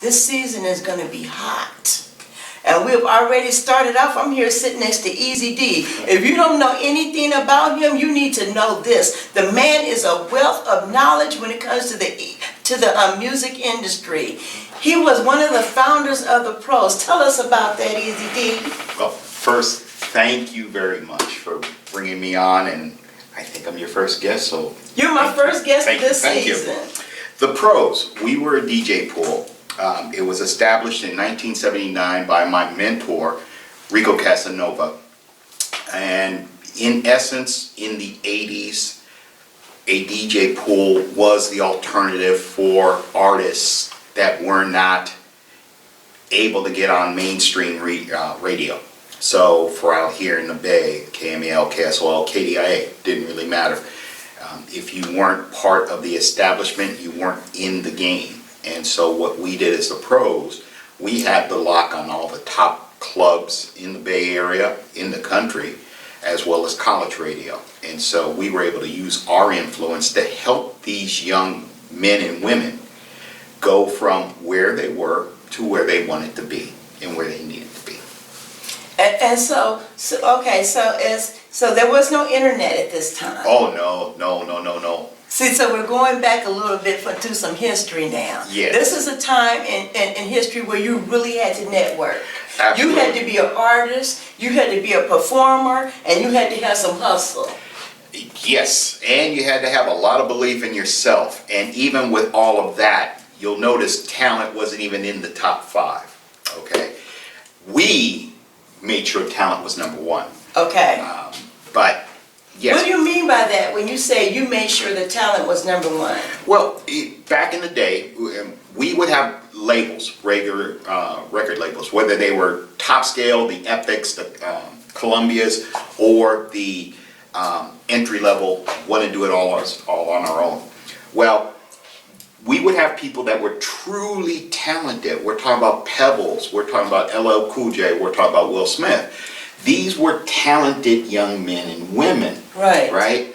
this season is going to be hot. And we've already started off. I'm here sitting next to Easy D. If you don't know anything about him, you need to know this. The man is a wealth of knowledge when it comes to the music industry. He was one of the founders of the Pros. Tell us about that, Easy D. Well, first, thank you very much for bringing me on, and I think I'm your first guest, so... You're my first guest of this season. The Pros, we were a DJ pool. It was established in 1979 by my mentor, Rico Casanova. And in essence, in the 80s, a DJ pool was the alternative for artists that were not able to get on mainstream radio. So for out here in the Bay, KMEL, KSOL, KDIA, didn't really matter. If you weren't part of the establishment, you weren't in the game. And so what we did as the Pros, we had the lock on all the top clubs in the Bay Area, in the country, as well as college radio. And so we were able to use our influence to help these young men and women go from where they were to where they wanted to be and where they needed to be. And so there was no internet at this time. Oh, no. See, so we're going back a little bit to some history now. Yes. This is a time in history where you really had to network. Absolutely. You had to be an artist, you had to be a performer, and you had to have some hustle. Yes, and you had to have a lot of belief in yourself. And even with all of that, you'll notice talent wasn't even in the top 5. Okay? We made sure talent was number 1. Okay. But yes. What do you mean by that when you say you made sure the talent was number 1? Well, back in the day, we would have labels, regular record labels, whether they were Top Scale, the Epics, the Columbias, or the entry level, want to do it all on our own. Well, we would have people that were truly talented. We're talking about Pebbles, we're talking about LL Cool J, we're talking about Will Smith. These were talented young men and women. Right?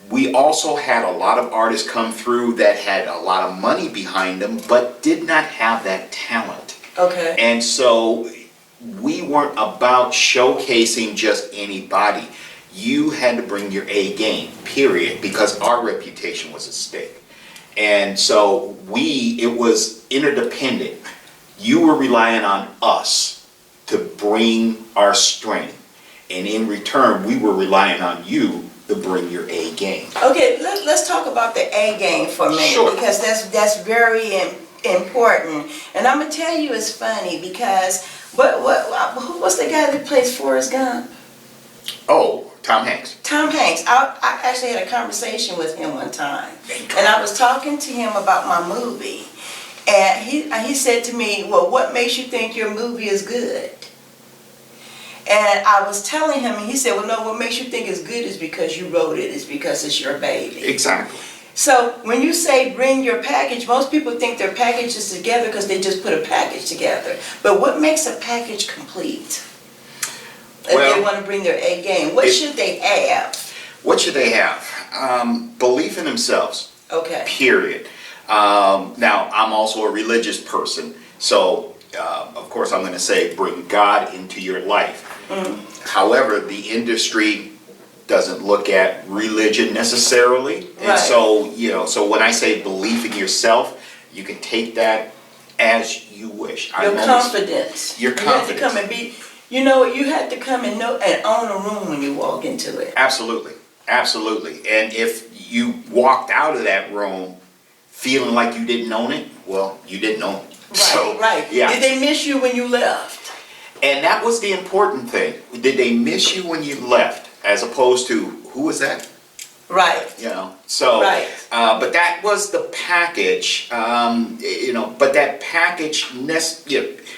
We also had a lot of artists come through that had a lot of money behind them, but did not have that talent. Okay. And so we weren't about showcasing just anybody. You had to bring your A game, period, because our reputation was at stake. And so it was interdependent. You were relying on us to bring our strength. And in return, we were relying on you to bring your A game. Okay, let's talk about the A game for a minute. Sure. Because that's very important. And I'm gonna tell you, it's funny because what's the guy that plays Forrest Gump? Oh, Tom Hanks. Tom Hanks. I actually had a conversation with him one time, and I was talking to him about my movie, and he said to me, "Well, what makes you think your movie is good?" And I was telling him, and he said, "Well, no, what makes you think it's good is because you wrote it. It's because it's your baby." Exactly. So when you say bring your package, most people think their package is together because they just put a package together. But what makes a package complete? If they want to bring their A game, what should they have? What should they have? Belief in themselves. Okay. Period. Now, I'm also a religious person, so of course I'm going to say bring God into your life. Mm-hmm. However, the industry doesn't look at religion necessarily, and so when I say belief in yourself, you can take that as you wish. Your confidence. Your confidence. You have to come and be. You have to come and know and own a room when you walk into it. Absolutely. And if you walked out of that room feeling like you didn't own it, well, you didn't own it. Right. Yeah. Did they miss you when you left? And that was the important thing. Did they miss you when you left, as opposed to who was that? Right. Right. But that was the package. But that package,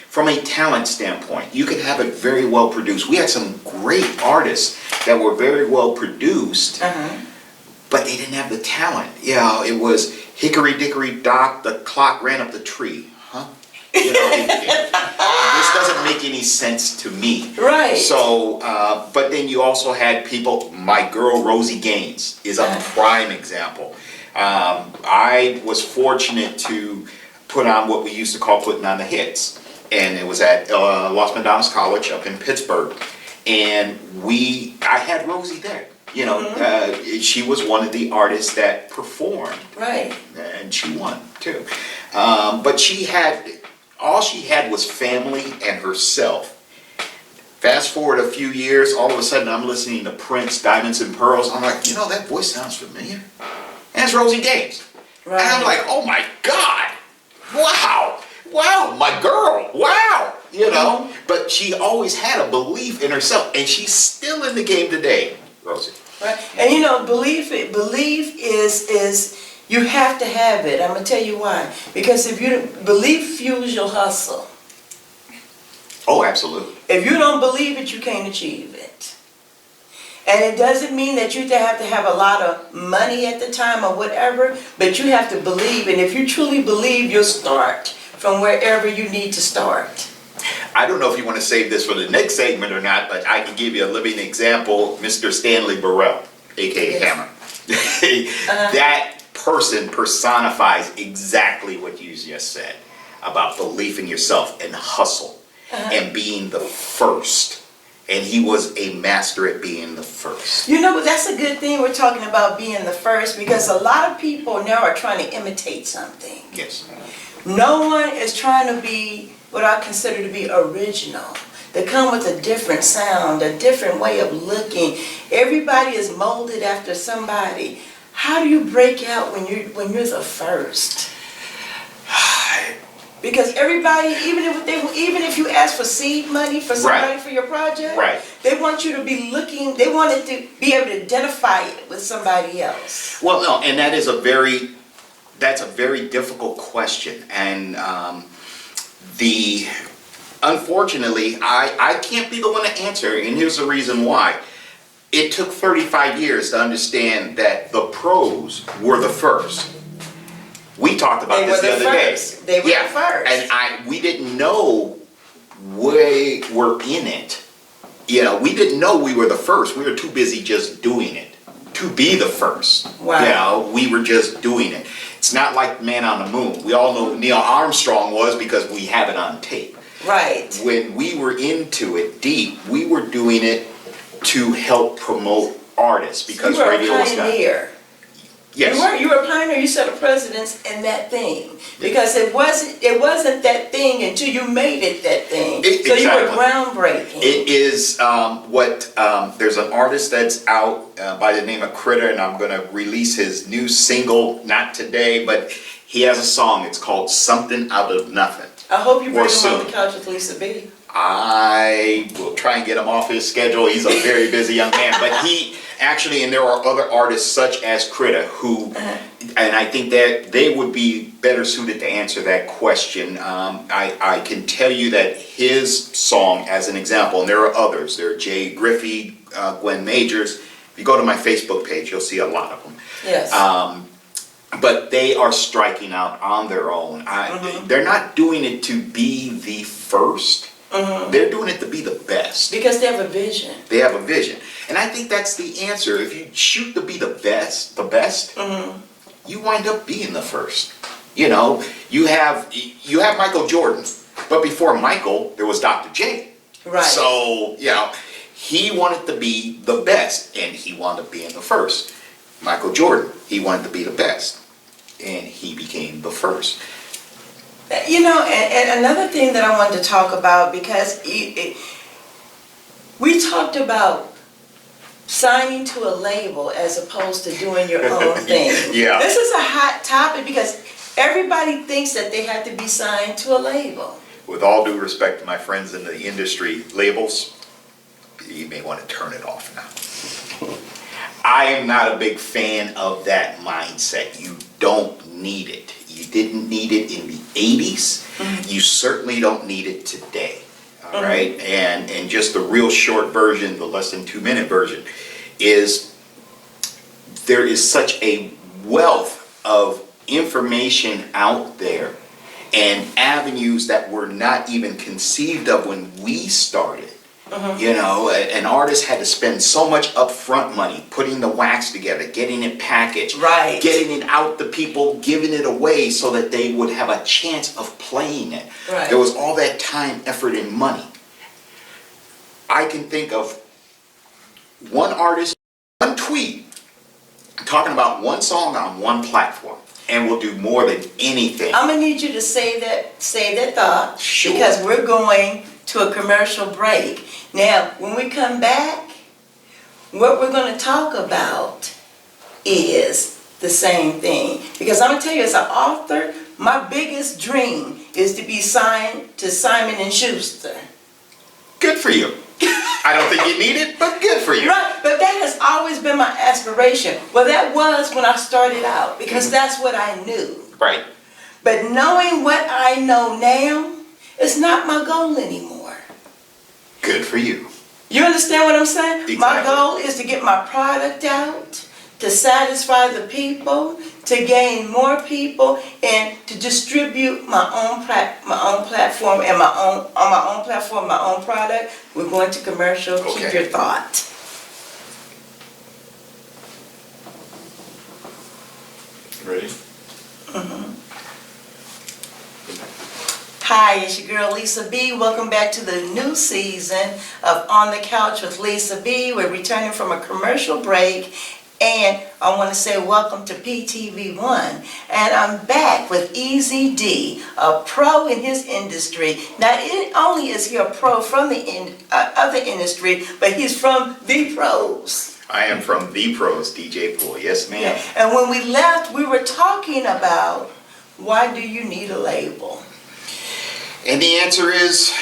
from a talent standpoint, you could have it very well produced. We had some great artists that were very well produced, but they didn't have the talent. It was hickory dickory dock, the clock ran up the tree. This doesn't make any sense to me. Right. So, but then you also had people, my girl Rosie Gaines is a prime example. I was fortunate to put on what we used to call putting on the hits. And it was at Los Madonnas College up in Pittsburgh. And I had Rosie there. You know, she was one of the artists that performed. Right. And she won too. But all she had was family and herself. Fast forward a few years, all of a sudden I'm listening to Prince, Diamonds and Pearls. I'm like, you know, that voice sounds familiar. And it's Rosie Gaines. Right. And I'm like, oh my God, wow, my girl, wow, you know. But she always had a belief in herself, and she's still in the game today, Rosie. Right. And you know, belief is you have to have it. I'm gonna tell you why. Because if you belief fuels your hustle. Oh, absolutely. If you don't believe it, you can't achieve it. And it doesn't mean that you have to have a lot of money at the time or whatever, but you have to believe. And if you truly believe, you'll start from wherever you need to start. I don't know if you want to save this for the next segment or not, but I can give you a living example. Mr. Stanley Burrell, a.k.a. Yes. Hammer. That person personifies exactly what you just said about belief in yourself and hustle. And being the first. And he was a master at being the first. You know, that's a good thing we're talking about being the first, because a lot of people now are trying to imitate something. Yes. No one is trying to be what I consider to be original. They come with a different sound, a different way of looking. Everybody is molded after somebody. How do you break out when you're the first? Because everybody, even if you ask for seed money for somebody for your project, Right. they want you to be looking. They want it to be able to identify it with somebody else. Well, no, and that's a very difficult question, and unfortunately, I can't be the one to answer, and here's the reason why. It took 35 years to understand that the pros were the first. We talked about this the other day. They were the first. And we didn't know we were in it. You know, we didn't know we were the first. We were too busy just doing it to be the first. Wow. You know, we were just doing it. It's not like Man on the Moon. We all know who Neil Armstrong was because we have it on tape. Right. When we were into it deep, we were doing it to help promote artists because radio was You were a pioneer. Yes. You were a pioneer. You set a precedence in that thing, because it wasn't that thing until you made it that thing. So you were groundbreaking. It is there's an artist that's out by the name of Critter, and I'm going to release his new single, not today, but he has a song. It's called Something Out of Nothing. I hope you bring him soon. on the couch with Lisa B. I will try and get him off his schedule. He's a very busy young man, but he actually, and there are other artists such as Critter who, and I think that they would be better suited to answer that question. I can tell you that his song, as an example, and there are others. There are Jay Griffey, Gwen Majors. If you go to my Facebook page, you'll see a lot of them. Yes. But they are striking out on their own. They're not doing it to be the first. They're doing it to be the best. Because they have a vision. They have a vision. And I think that's the answer. If you shoot to be the best, you wind up being the first. You know, you have Michael Jordan, but before Michael, there was Dr. J. Right. So, you know, he wanted to be the best, and he wound up being the first. Michael Jordan, he wanted to be the best, and he became the first. You know, and another thing that I wanted to talk about, because we talked about signing to a label as opposed to doing your own thing. Yeah. This is a hot topic because everybody thinks that they have to be signed to a label. With all due respect to my friends in the industry, labels, you may want to turn it off now. I am not a big fan of that mindset. You don't need it. You didn't need it in the 80s. You certainly don't need it today. All right? And just the real short version, the less than 2 minute version, is there is such a wealth of information out there and avenues that were not even conceived of when we started You know, an artist had to spend so much upfront money putting the wax together, getting it packaged, Right. getting it out to people, giving it away so that they would have a chance of playing it. Right. There was all that time, effort, and money. I can think of one artist, one tweet, talking about one song on one platform, and will do more than anything. I'm gonna need you to save that thought. Sure. Because we're going to a commercial break. Now, when we come back, what we're gonna talk about is the same thing. Because I'm gonna tell you, as an author, my biggest dream is to be signed to Simon & Schuster. Good for you. I don't think you need it, but good for you. Right, but that has always been my aspiration. Well, that was when I started out, because that's what I knew. Right. But knowing what I know now, it's not my goal anymore. Good for you. You understand what I'm saying? My Exactly. goal is to get my product out, to satisfy the people, to gain more people, and to distribute my own platform and on my own platform, my own product. We're going to commercial. Keep Okay. your thought. Ready? Hi, it's your girl Lisa B. Welcome back to the new season of On the Couch with Lisa B. We're returning from a commercial break, and I want to say welcome to PTV1. And I'm back with Easy D, a pro in his industry. Not only is he a pro from the industry, but he's from the pros. I am from The Pros, DJ Pool. Yes, ma'am. Yeah. And when we left, we were talking about, why do you need a label? And the answer is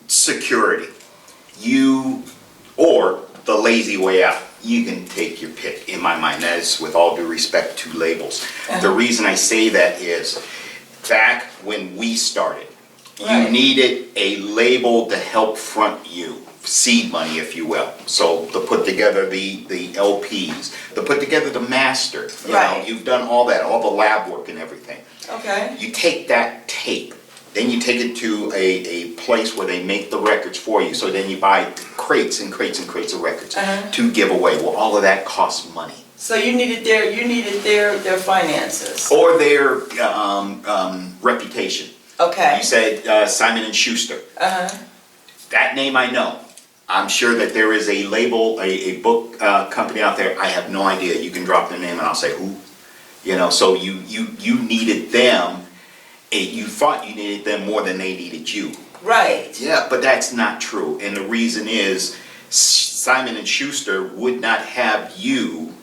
security. Or the lazy way out. You can take your pick, in my mind. That is with all due respect to labels. The reason I say that is, back when we started, Right. you needed a label to help front you. Seed money, if you will. So to put together the LPs, to put together the master. You know, Right. you've done all that, all the lab work and everything. Okay. You take that tape, then you take it to a place where they make the records for you. So then you buy crates and crates and crates of records to give away. Well, all of that costs money. So you needed their finances. Or their reputation. Okay. You said Simon & Schuster. That name I know. I'm sure that there is a label, a book company out there. I have no idea. You can drop their name and I'll say who. You know, so you needed them. You thought you needed them more than they needed you. Right. Yeah, but that's not true. And the reason is Simon & Schuster would not have you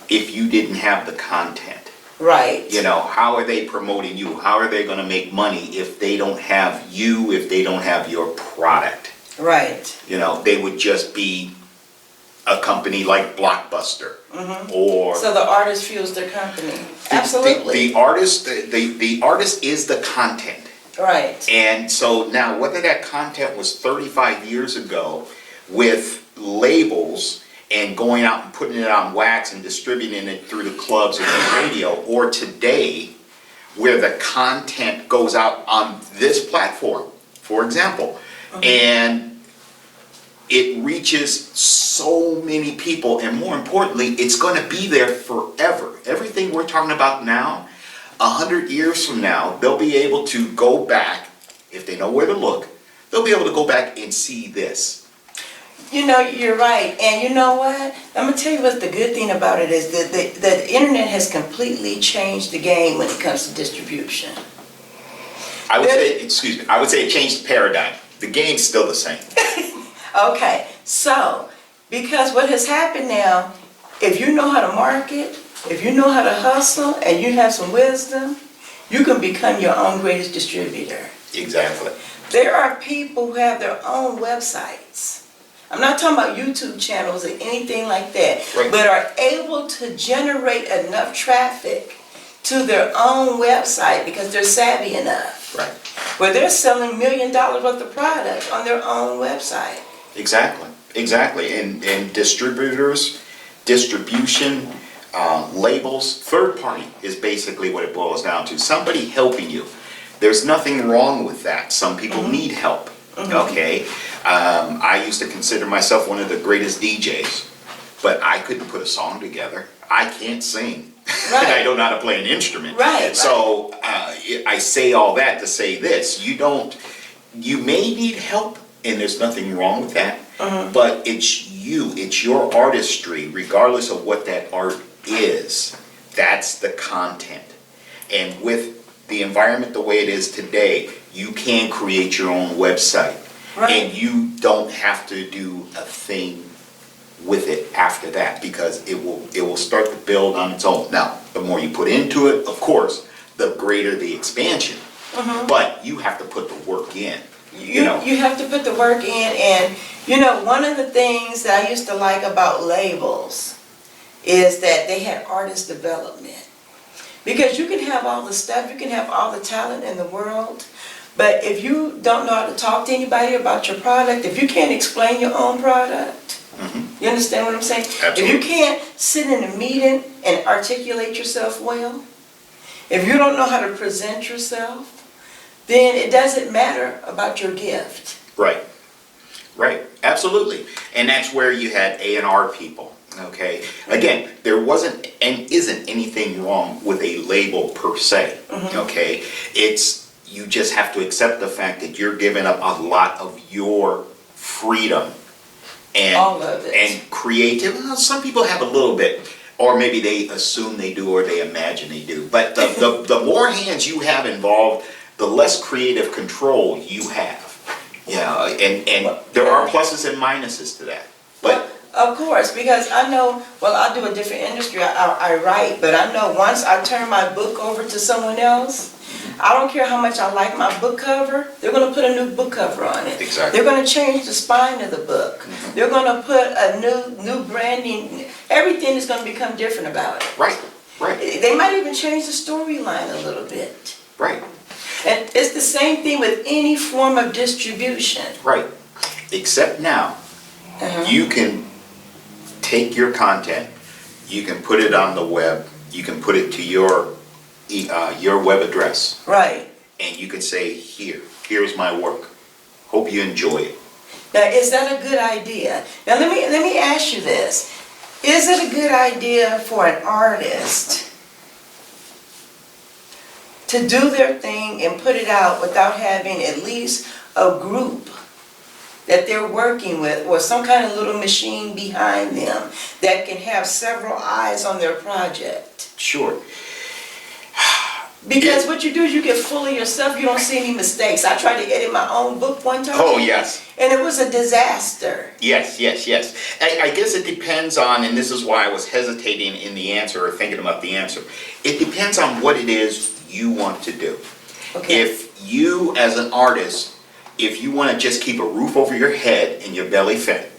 if you didn't have the content. Right. You know, how are they promoting you? How are they going to make money if they don't have you, if they don't have your product? Right. You know, they would just be a company like Blockbuster. Or So the artist fuels their company. Absolutely. the artist is the content. Right. And so now, whether that content was 35 years ago with labels and going out and putting it on wax and distributing it through the clubs and the radio, or today, where the content goes out on this platform, for example, and it reaches so many people, and more importantly, it's going to be there forever. Everything we're talking about now, 100 years from now, they'll be able to go back, if they know where to look, they'll be able to go back and see this. You know, you're right. And you know what? I'm going to tell you what the good thing about it is that the internet has completely changed the game when it comes to distribution. I would say it changed the paradigm. The game's still the same. Okay, so, because what has happened now, if you know how to market, if you know how to hustle, and you have some wisdom, you can become your own greatest distributor. Exactly. There are people who have their own websites. I'm not talking about YouTube channels or anything like that, Right. but are able to generate enough traffic to their own website because they're savvy enough. Right. Where they're selling $1 million worth of product on their own website. Exactly. And distributors, distribution, labels, third party is basically what it boils down to. Somebody helping you. There's nothing wrong with that. Some people need help. Okay? I used to consider myself one of the greatest DJs, but I couldn't put a song together. I can't sing. Right. And I don't know how to play an instrument. Right. So I say all that to say this. You may need help, and there's nothing wrong with that, but it's your artistry, regardless of what that art is. That's the content. And with the environment the way it is today, you can create your own website. Right. And you don't have to do a thing with it after that, because it will start to build on its own. Now, the more you put into it, of course, the greater the expansion. But you have to put the work in. You know. You have to put the work in, and one of the things that I used to like about labels is that they had artist development. Because you can have all the stuff, you can have all the talent in the world, but if you don't know how to talk to anybody about your product, if you can't explain your own product, you understand what I'm saying? Absolutely. If you can't sit in a meeting and articulate yourself well, if you don't know how to present yourself, then it doesn't matter about your gift. Right, right, absolutely. And that's where you had A&R people, okay? Again, there wasn't and isn't anything wrong with a label per se, okay? You just have to accept the fact that you're giving up a lot of your freedom and, All of it. and creative. Well, some people have a little bit, or maybe they assume they do, or they imagine they do. But the more hands you have involved, the less creative control you have. Yeah, and there are pluses and minuses to that. But Of course, because I know, well, I do a different industry, I write, but I know once I turn my book over to someone else, I don't care how much I like my book cover, they're going to put a new book cover on it. Exactly. They're going to change the spine of the book. They're going to put a new branding, everything is going to become different about it. right. They might even change the storyline a little bit. Right. And it's the same thing with any form of distribution. Right. Except now, you can take your content, you can put it on the web, you can put it to your web address, Right. and you can say, here's my work. Hope you enjoy it. Now, is that a good idea? Now, let me ask you this. Is it a good idea for an artist to do their thing and put it out without having at least a group that they're working with, or some kind of little machine behind them that can have several eyes on their project? Sure. Because what you do is you get full of yourself, you don't see any mistakes. I tried to edit my own book one time. Oh, yes. And it was a disaster. Yes. I guess it depends on, and this is why I was hesitating in the answer, or thinking about the answer. It depends on what it is you want to do. Okay. If you, as an artist, if you want to just keep a roof over your head and your belly fed,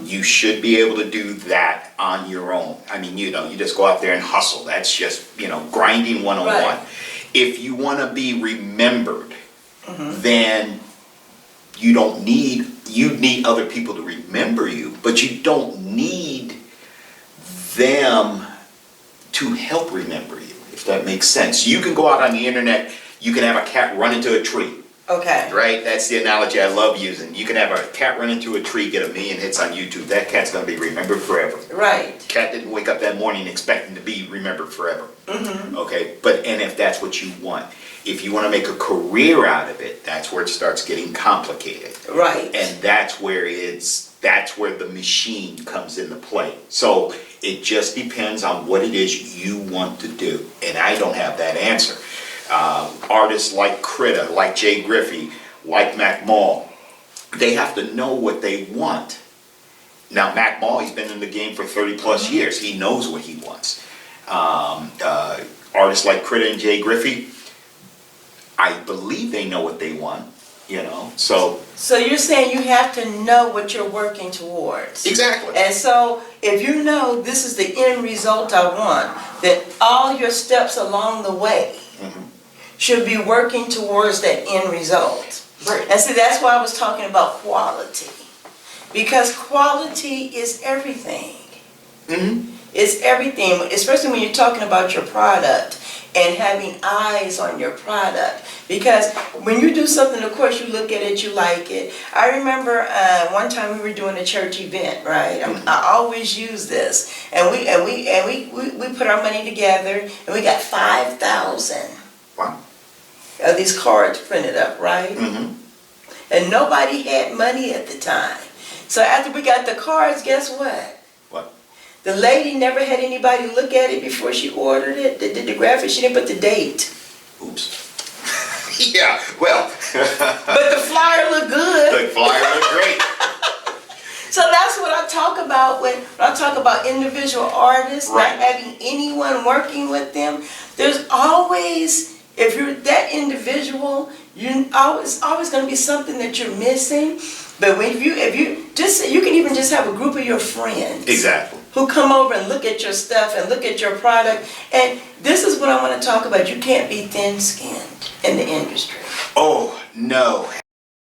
you should be able to do that on your own. I mean, you just go out there and hustle. That's just, grinding 101. Right. If you want to be remembered, then you need other people to remember you, but you don't need them to help remember you, if that makes sense. You can go out on the internet, you can have a cat run into a tree. Okay. Right? That's the analogy I love using. You can have a cat run into a tree, get 1 million hits on YouTube. That cat's going to be remembered forever. Right. Cat didn't wake up that morning expecting to be remembered forever. Okay? And if that's what you want. If you want to make a career out of it, that's where it starts getting complicated. Right. And that's where the machine comes into play. So it just depends on what it is you want to do. And I don't have that answer. Artists like Critta, like Jay Griffey, like Mac Mall, they have to know what they want. Now, Mac Mall, he's been in the game for 30 plus years. He knows what he wants. Artists like Critta and Jay Griffey, I believe they know what they want, so. So you're saying you have to know what you're working towards. Exactly. And so if you know this is the end result I want, then all your steps along the way should be working towards that end result. Right. And see, that's why I was talking about quality. Because quality is everything. It's everything, especially when you're talking about your product. and having eyes on your product. Because when you do something, of course, you look at it, you like it. I remember one time we were doing a church event, right? I always use this, and we put our money together, and we got 5,000 Wow. of these cards printed up, right? Mm-hmm. And nobody had money at the time. So after we got the cards, guess what? What? The lady never had anybody look at it before she ordered it. They did the graphic, she didn't put the date. Oops. Yeah, well. But the flyer looked good. The flyer looked great. So that's what I talk about when I talk about individual artists, Right. not having anyone working with them. There's always, if you're that individual, you always going to be something that you're missing. But when you can even just have a group of your friends. Exactly. Who come over and look at your stuff and look at your product. And this is what I want to talk about. You can't be thin-skinned in the industry. Oh, no.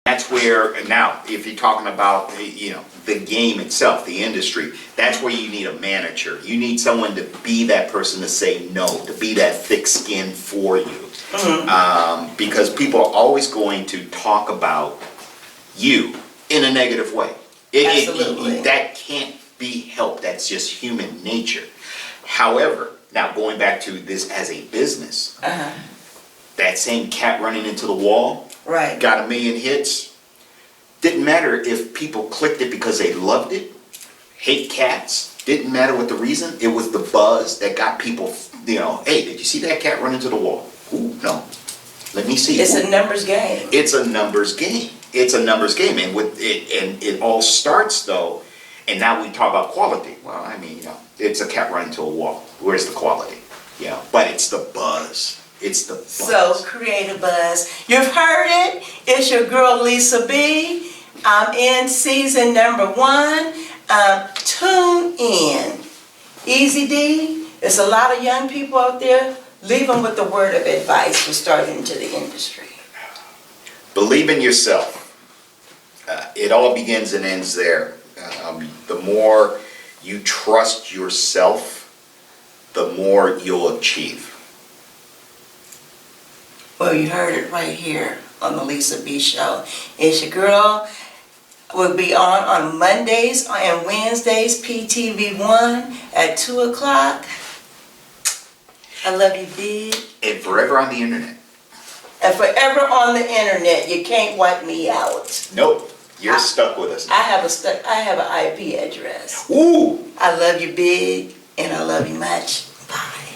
That's where, now, if you're talking about, the game itself, the industry, that's where you need a manager. You need someone to be that person to say no, to be that thick skin for you. Mm-hmm. Because people are always going to talk about you in a negative way. Absolutely. That can't be helped. That's just human nature. However, now going back to this as a business, that same cat running into the wall, Right. got 1 million hits. Didn't matter if people clicked it because they loved it. Hate cats. Didn't matter what the reason. It was the buzz that got people, hey, did you see that cat run into the wall? Ooh, no. Let me see. It's Ooh. a numbers game. It's a numbers game. It's a numbers game. And it all starts though, and now we talk about quality. Well, I mean, it's a cat running into a wall. Where's the quality? But it's the buzz. It's the buzz. So create a buzz. You've heard it. It's your girl Lisa B. I'm in season number 1. Tune in. Easy D. There's a lot of young people out there. Leave them with the word of advice for starting into the industry. Believe in yourself. It all begins and ends there. The more you trust yourself, the more you'll achieve. Well, you heard it right here on the Lisa B Show. It's your girl. We'll be on Mondays and Wednesdays, PTV1 at 2 o'clock. I love you, big. And forever on the internet. And forever on the internet. You can't wipe me out. Nope. You're stuck with us. I have an IP address. Ooh. I love you, big, and I love you much. Bye.